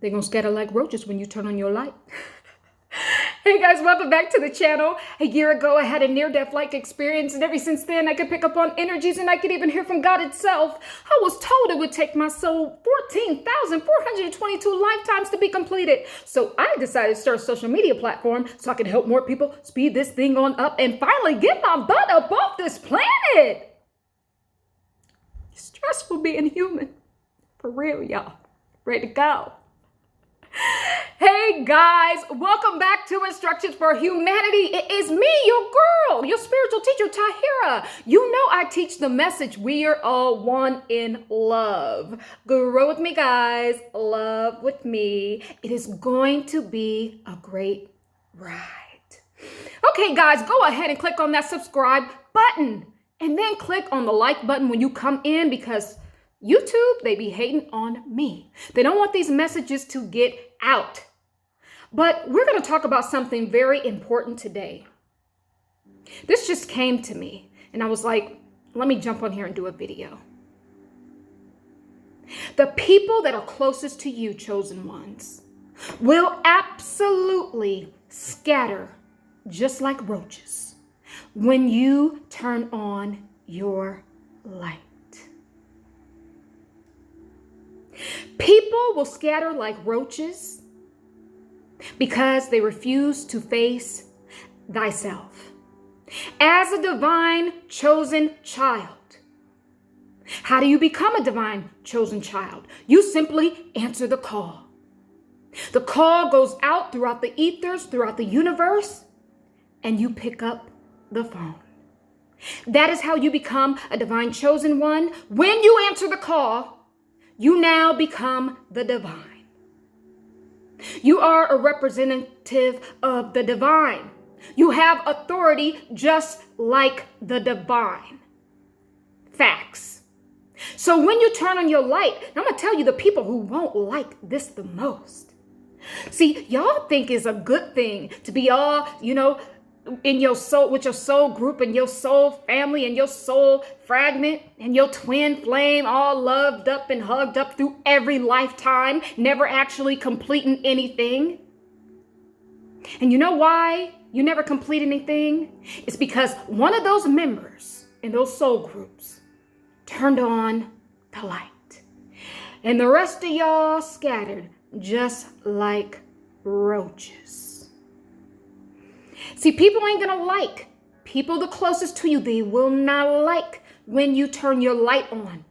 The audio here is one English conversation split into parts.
They're going to scatter like roaches when you turn on your light. Hey guys, welcome back to the channel. A year ago, I had a near-death-like experience, and ever since then, I could pick up on energies, and I could even hear from God itself. I was told it would take my soul 14,422 lifetimes to be completed. So I decided to start a social media platform so I could help more people speed this thing on up and finally get my butt up off this planet. It's stressful being human. For real, y'all. Ready to go. Hey guys, welcome back to Instructions for Humanity. It is me, your girl, your spiritual teacher, Tahirah. You know I teach the message, we are all one in love. Grow with me, guys. Love with me. It is going to be a great ride. Okay, guys, go ahead and click on that subscribe button and then click on the like button when you come in, because YouTube, they be hating on me. They don't want these messages to get out. But we're going to talk about something very important today. This just came to me, and I was like, let me jump on here and do a video. The people that are closest to you, chosen ones, will absolutely scatter just like roaches when you turn on your light. People will scatter like roaches because they refuse to face thyself. As a divine chosen child, how do you become a divine chosen child? You simply answer the call. The call goes out throughout the ethers, throughout the universe, and you pick up the phone. That is how you become a divine chosen one. When you answer the call, you now become the divine. You are a representative of the divine. You have authority just like the divine. Facts. So when you turn on your light, I'm going to tell you the people who won't like this the most. See, y'all think it's a good thing to be all, in your soul, with your soul group and your soul family and your soul fragment and your twin flame, all loved up and hugged up through every lifetime, never actually completing anything. And you know why you never complete anything? It's because one of those members in those soul groups turned on the light, and the rest of y'all scattered just like roaches. See, people ain't gonna like. People the closest to you, they will not like when you turn your light on.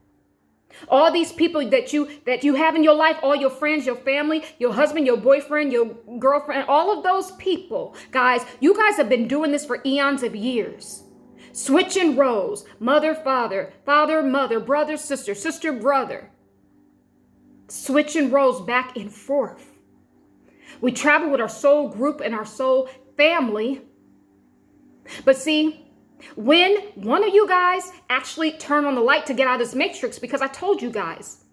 All these people that you have in your life, all your friends, your family, your husband, your boyfriend, your girlfriend, all of those people, guys, you guys have been doing this for eons of years. Switching roles, mother, father, father, mother, brother, sister, sister, brother. Switching roles back and forth. We travel with our soul group and our soul family. But see, when one of you guys actually turn on the light to get out of this matrix, because I told you guys,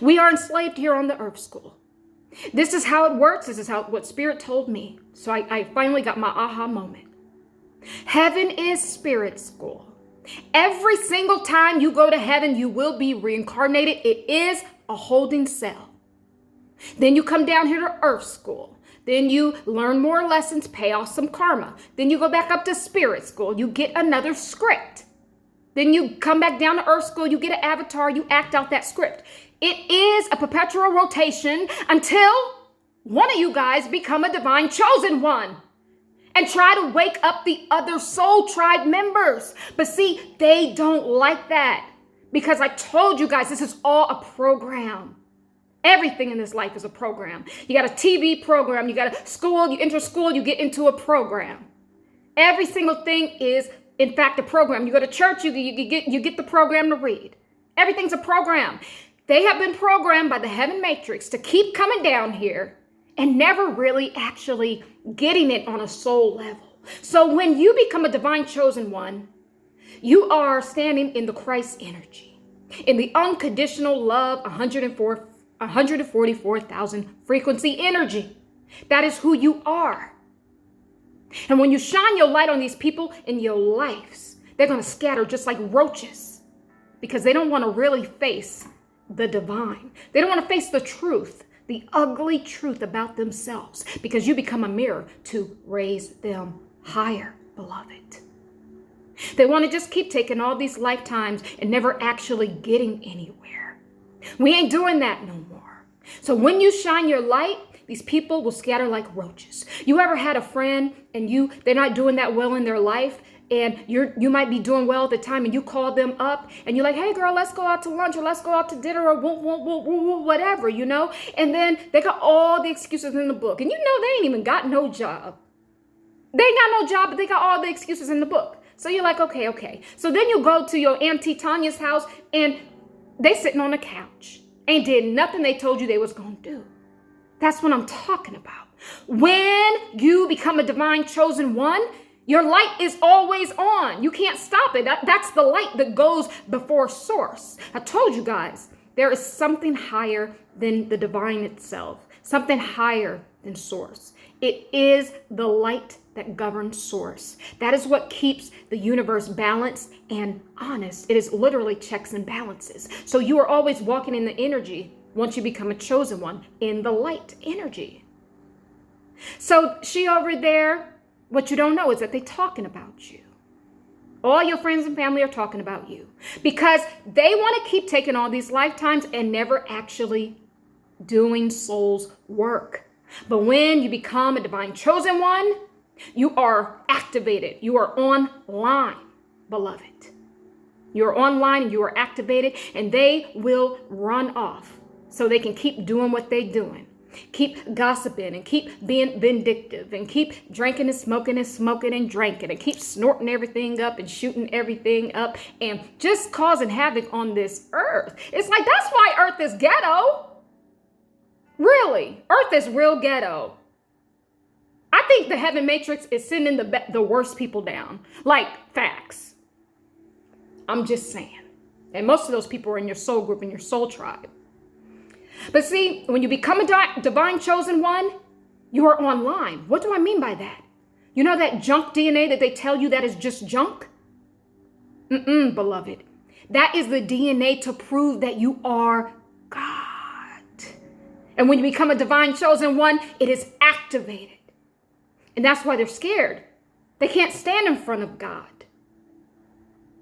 we are enslaved here on the earth school. This is how it works. This is what Spirit told me. So I finally got my aha moment. Heaven is Spirit school. Every single time you go to heaven, you will be reincarnated. It is a holding cell. Then you come down here to earth school. Then you learn more lessons, pay off some karma. Then you go back up to spirit school. You get another script. Then you come back down to earth school. You get an avatar. You act out that script. It is a perpetual rotation until one of you guys become a divine chosen one and try to wake up the other soul tribe members. But see, they don't like that, because I told you guys this is all a program. Everything in this life is a program. You got a TV program, you got a school, you enter school, you get into a program. Every single thing is, in fact, a program. You go to church, you get the program to read. Everything's a program. They have been programmed by the heaven matrix to keep coming down here and never really actually getting it on a soul level. So when you become a divine chosen one, you are standing in the Christ energy, in the unconditional love, 144,000 frequency energy. That is who you are. And when you shine your light on these people in your lives, they're going to scatter just like roaches, because they don't want to really face the divine. They don't want to face the truth the ugly truth about themselves, because you become a mirror to raise them higher, beloved. They want to just keep taking all these lifetimes and never actually getting anywhere. We ain't doing that no more. So when you shine your light, these people will scatter like roaches. You ever had a friend and they're not doing that well in their life, and you might be doing well at the time, and you call them up and you're like, hey girl, let's go out to lunch, or let's go out to dinner, or whatever, you know? And then they got all the excuses in the book, and you know they ain't even got no job. They ain't got no job, but they got all the excuses in the book. So you're like, okay. So then you go to your Auntie Tanya's house, and they sitting on the couch, ain't did nothing they told you they was gonna do. That's what I'm talking about. When you become a divine chosen one, your light is always on. You can't stop it. That's the light that goes before source. I told you guys, there is something higher than the divine itself, something higher than source. It is the light that governs source. That is what keeps the universe balanced and honest. It is literally checks and balances. So you are always walking in the energy, once you become a chosen one, in the light energy. So she over there, what you don't know is that they're talking about you. All your friends and family are talking about you because they want to keep taking all these lifetimes and never actually doing soul's work. But when you become a divine chosen one, you are activated. You are online, beloved. You're online and you are activated, and they will run off so they can keep doing what they're doing. Keep gossiping and keep being vindictive and keep drinking and smoking and drinking and keep snorting everything up and shooting everything up and just causing havoc on this earth. It's like, that's why earth is ghetto. Really, earth is real ghetto. I think the heaven matrix is sending the worst people down. Like, facts. I'm just saying. And most of those people are in your soul group, in your soul tribe. But see, when you become a divine chosen one, you are online. What do I mean by that? You know that junk DNA that they tell you that is just junk? Beloved. That is the DNA to prove that you are God. And when you become a divine chosen one, it is activated. And that's why they're scared. They can't stand in front of God.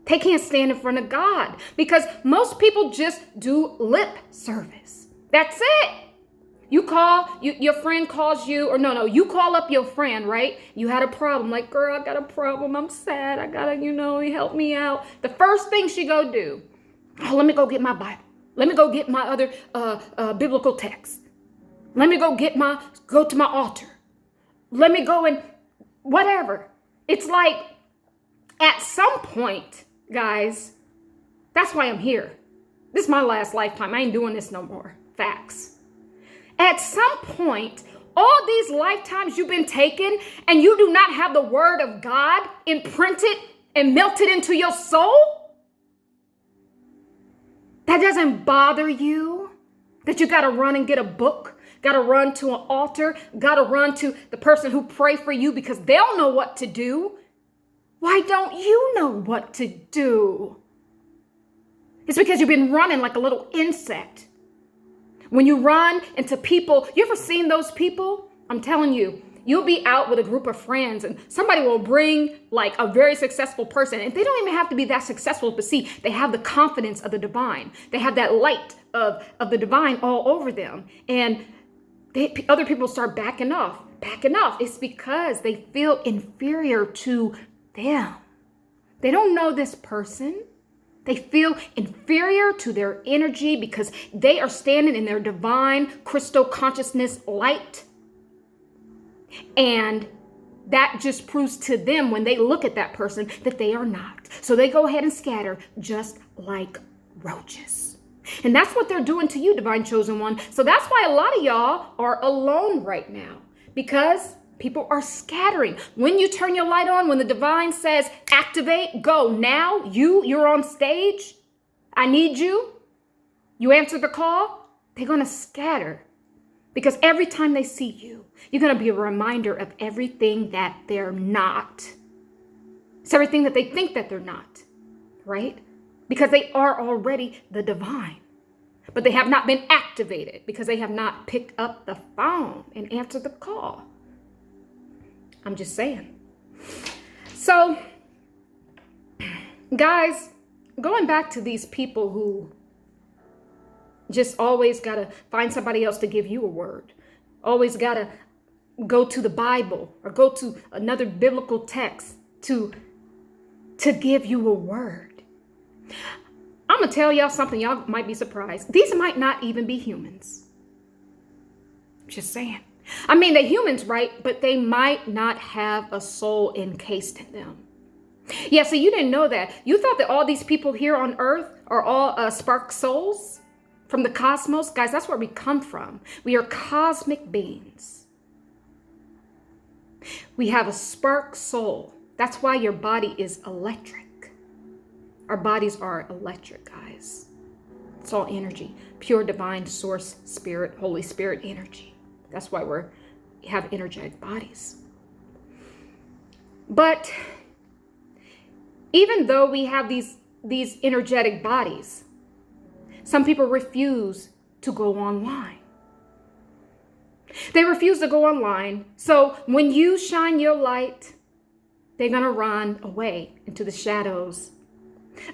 They can't stand in front of God because most people just do lip service. That's it. You call, your friend calls you, or no, you call up your friend, right? You had a problem, like, girl, I got a problem. I'm sad. I gotta, help me out. The first thing she go do, let me go get my Bible. Let me go get my other biblical text. Let me go to my altar. Let me go and whatever. It's like, at some point, guys, that's why I'm here. This is my last lifetime. I ain't doing this no more. Facts. At some point, all these lifetimes you've been taken and you do not have the word of God imprinted and melted into your soul? That doesn't bother you? That you got to run and get a book? Got to run to an altar? Got to run to the person who pray for you because they'll know what to do? Why don't you know what to do? It's because you've been running like a little insect. When you run into people, you ever seen those people? I'm telling you, you'll be out with a group of friends and somebody will bring like a very successful person. And they don't even have to be that successful, but see, they have the confidence of the divine. They have that light of the divine all over them. And other people start backing off. It's because they feel inferior to them. They don't know this person. They feel inferior to their energy because they are standing in their divine crystal consciousness light. And that just proves to them when they look at that person that they are not. So they go ahead and scatter just like roaches. And that's what they're doing to you, divine chosen one. So that's why a lot of y'all are alone right now, because people are scattering. When you turn your light on, when the divine says, activate, go now, you're on stage, I need you, you answer the call, they're going to scatter. Because every time they see you, you're going to be a reminder of everything that they're not. It's everything that they think that they're not, right? Because they are already the divine. but they have not been activated because they have not picked up the phone and answered the call. I'm just saying. So, guys, going back to these people who just always got to find somebody else to give you a word, always got to go to the Bible or go to another biblical text to give you a word. I'm going to tell y'all something. Y'all might be surprised. These might not even be humans. Just saying. I mean, they're humans, right? But they might not have a soul encased in them. Yeah, so you didn't know that. You thought that all these people here on earth are all spark souls from the cosmos? Guys, that's where we come from. We are cosmic beings. We have a spark soul. That's why your body is electric. Our bodies are electric, guys. It's all energy. Pure divine source spirit, Holy Spirit energy. That's why we have energetic bodies. But even though we have these energetic bodies, some people refuse to go online. They refuse to go online. So when you shine your light, they're going to run away into the shadows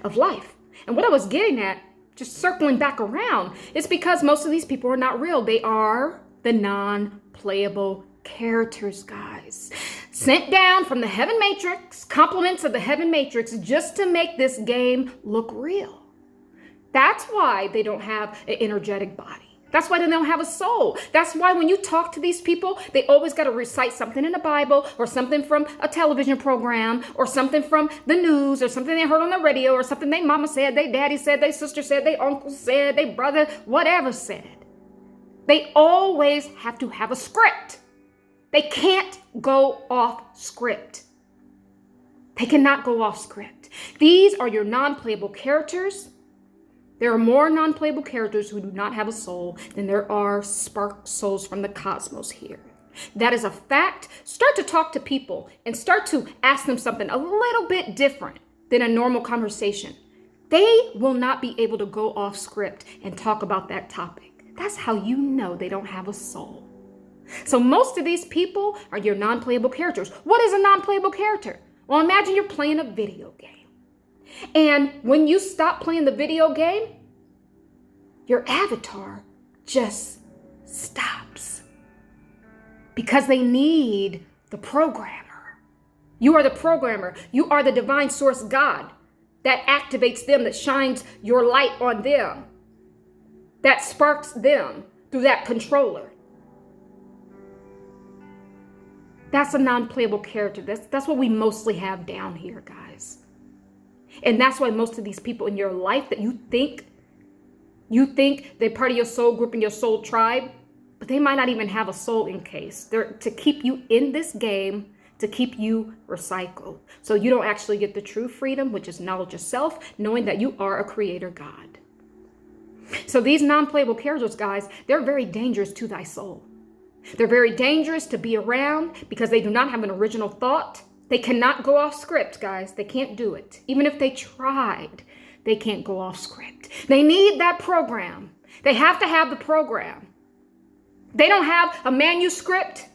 of life. And what I was getting at, just circling back around, is because most of these people are not real. They are the non-playable characters, guys. Sent down from the heaven matrix, compliments of the heaven matrix, just to make this game look real. That's why they don't have an energetic body. That's why they don't have a soul. That's why when you talk to these people, they always got to recite something in the Bible or something from a television program or something from the news or something they heard on the radio or something their mama said, their daddy said, their sister said, their uncle said, their brother, whatever said. They always have to have a script. They can't go off script. They cannot go off script. These are your non-playable characters. There are more non-playable characters who do not have a soul than there are spark souls from the cosmos here. That is a fact. Start to talk to people and start to ask them something a little bit different than a normal conversation. They will not be able to go off script and talk about that topic. That's how you know they don't have a soul. So most of these people are your non-playable characters. What is a non-playable character? Well, imagine you're playing a video game. And when you stop playing the video game, your avatar just stops. Because they need the programmer. You are the programmer. You are the divine source God that activates them, that shines your light on them, that sparks them through that controller. That's a non-playable character. That's what we mostly have down here, guys. And that's why most of these people in your life that you think they're part of your soul group and your soul tribe, but they might not even have a soul encased. They're to keep you in this game, to keep you recycled. So you don't actually get the true freedom, which is knowledge of self, knowing that you are a creator God. So these non-playable characters, guys, they're very dangerous to thy soul. They're very dangerous to be around because they do not have an original thought. They cannot go off script, guys. They can't do it. Even if they tried, they can't go off script. They need that program. They have to have the program. They don't have a manuscript.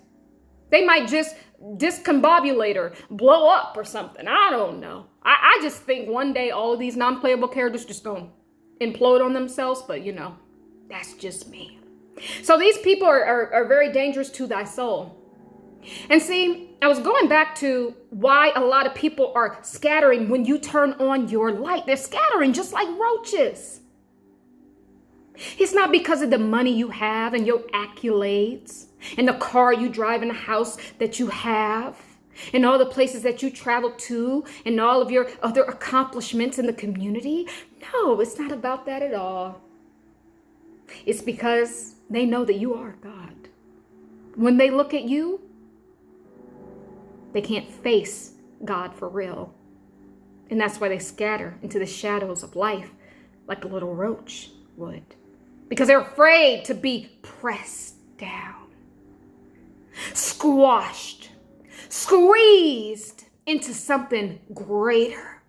They might just discombobulate or blow up or something. I don't know. I just think one day all of these non-playable characters just going to implode on themselves. But, you know, that's just me. So these people are very dangerous to thy soul. And see, I was going back to why a lot of people are scattering when you turn on your light. They're scattering just like roaches. It's not because of the money you have and your accolades and the car you drive and the house that you have and all the places that you travel to and all of your other accomplishments in the community. No, it's not about that at all. It's because they know that you are God. When they look at you, they can't face God for real. And that's why they scatter into the shadows of life like a little roach would. Because they're afraid to be pressed down, squashed, squeezed into something greater.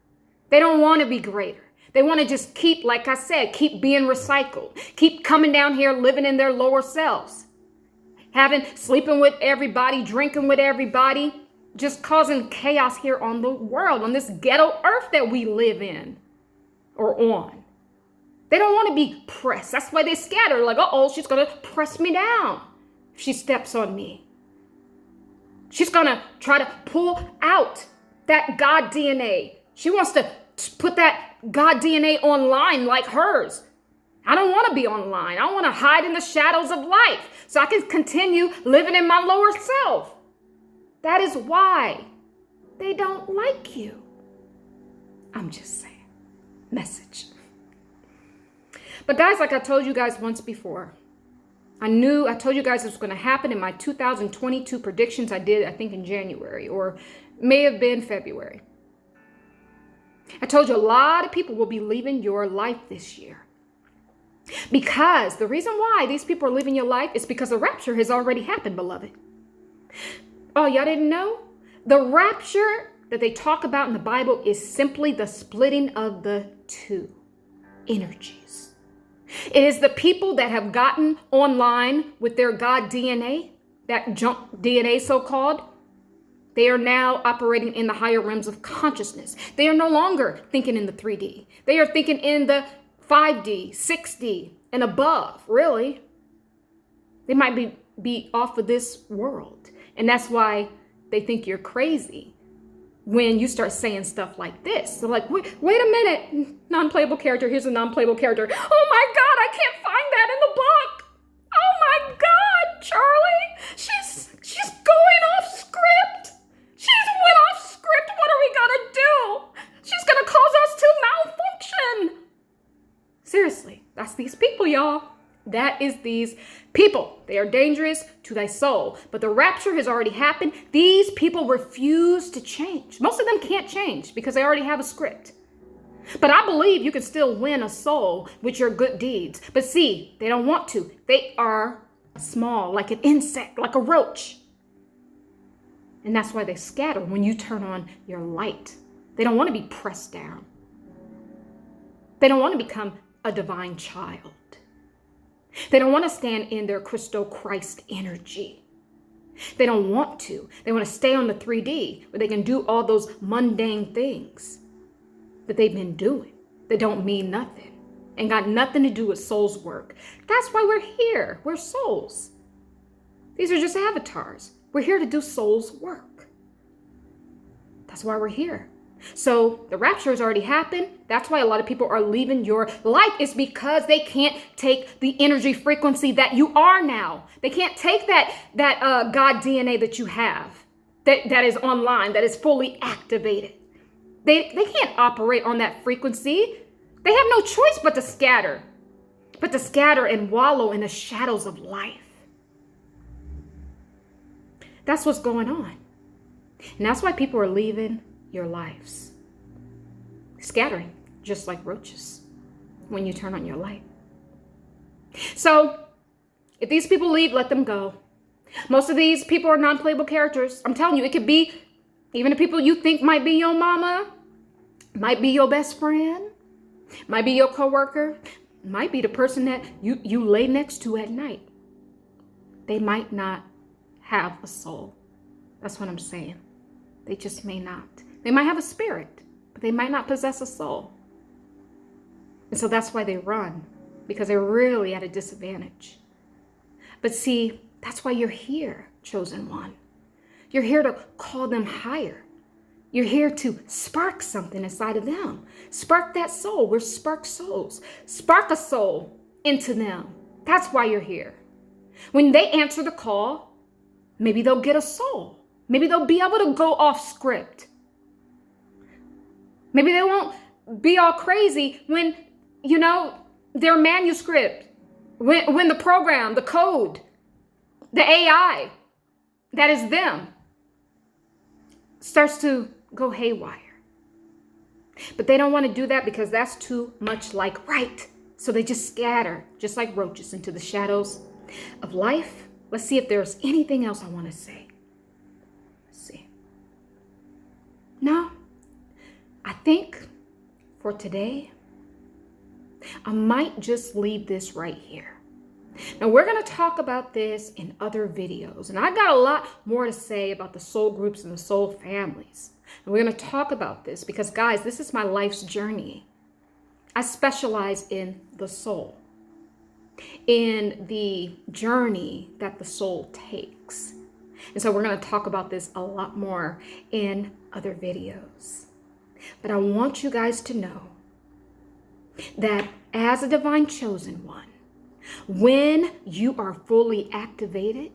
They don't want to be greater. They want to just keep, like I said, keep being recycled, keep coming down here, living in their lower selves, sleeping with everybody, drinking with everybody, just causing chaos here on the world, on this ghetto earth that we live in or on. They don't want to be pressed. That's why they scatter, like, uh-oh, she's going to press me down if she steps on me. She's going to try to pull out that God DNA. She wants to put that God DNA online like hers. I don't want to be online. I want to hide in the shadows of life so I can continue living in my lower self. That is why they don't like you. I'm just saying. Message. But guys, like I told you guys once before, I told you guys this was going to happen in my 2022 predictions I did, I think in January, or may have been February. I told you a lot of people will be leaving your life this year. Because the reason why these people are leaving your life is because the rapture has already happened, beloved. Oh, y'all didn't know? The rapture that they talk about in the Bible is simply the splitting of the two energies. It is the people that have gotten online with their God DNA, that junk DNA so-called. They are now operating in the higher realms of consciousness. They are no longer thinking in the 3D. They are thinking in the 5D, 6D, and above, really. They might be off of this world. And that's why they think you're crazy when you start saying stuff like this. They're like, wait a minute, non-playable character. Here's a non-playable character. Oh my God, I can't find that in the book. Oh my God, Charlie, she's going off script. She's went off script. What are we gonna do? She's gonna cause us to malfunction. Seriously, that's these people, y'all. That is these people. They are dangerous to thy soul. But the rapture has already happened. These people refuse to change. Most of them can't change because they already have a script. But I believe you can still win a soul with your good deeds. But see, they don't want to. They are small, like an insect, like a roach. And that's why they scatter when you turn on your light. They don't want to be pressed down. They don't want to become a divine child. They don't want to stand in their Christo Christ energy. They don't want to. They want to stay on the 3D where they can do all those mundane things that they've been doing that don't mean nothing and got nothing to do with soul's work. That's why we're here. We're souls. These are just avatars. We're here to do soul's work. That's why we're here. So the rapture has already happened. That's why a lot of people are leaving your life. It's because they can't take the energy frequency that you are now. They can't take that God DNA that you have, that is online, that is fully activated. They can't operate on that frequency. They have no choice but to scatter and wallow in the shadows of life. That's what's going on. And that's why people are leaving your lives. Scattering, just like roaches, when you turn on your light. So, if these people leave, let them go. Most of these people are non-playable characters. I'm telling you, it could be even the people you think might be your mama, might be your best friend, might be your coworker, might be the person that you lay next to at night. They might not have a soul. That's what I'm saying. They just may not. They might have a spirit, but they might not possess a soul. And so that's why they run, because they're really at a disadvantage. But see, that's why you're here, chosen one. You're here to call them higher. You're here to spark something inside of them. Spark that soul. We're spark souls. Spark a soul into them. That's why you're here. When they answer the call, maybe they'll get a soul. Maybe they'll be able to go off script. Maybe they won't be all crazy when, their manuscript, when the program, the code, the AI, that is them, starts to go haywire. But they don't want to do that because that's too much like right. So they just scatter, just like roaches, into the shadows of life. Let's see if there's anything else I want to say. Let's see. No, I think for today, I might just leave this right here. Now, we're going to talk about this in other videos, and I got a lot more to say about the soul groups and the soul families. And we're going to talk about this because, guys, this is my life's journey. I specialize in the soul, in the journey that the soul takes. And so we're going to talk about this a lot more in other videos. But I want you guys to know that as a divine chosen one, when you are fully activated,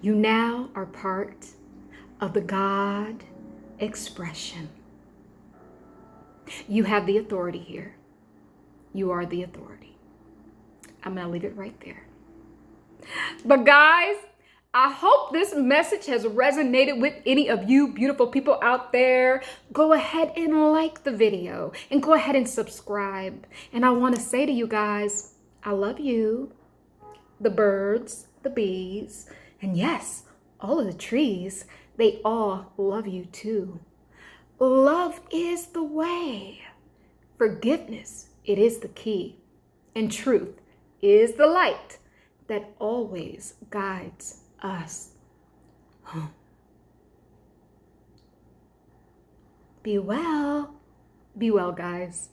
you now are part of the God expression. You have the authority here. You are the authority. I'm going to leave it right there. But guys, I hope this message has resonated with any of you beautiful people out there. Go ahead and like the video and go ahead and subscribe. And I want to say to you guys, I love you, the birds, the bees, and yes, all of the trees, they all love you too. Love is the way. Forgiveness, it is the key. And truth is the light that always guides us home. Be well, guys.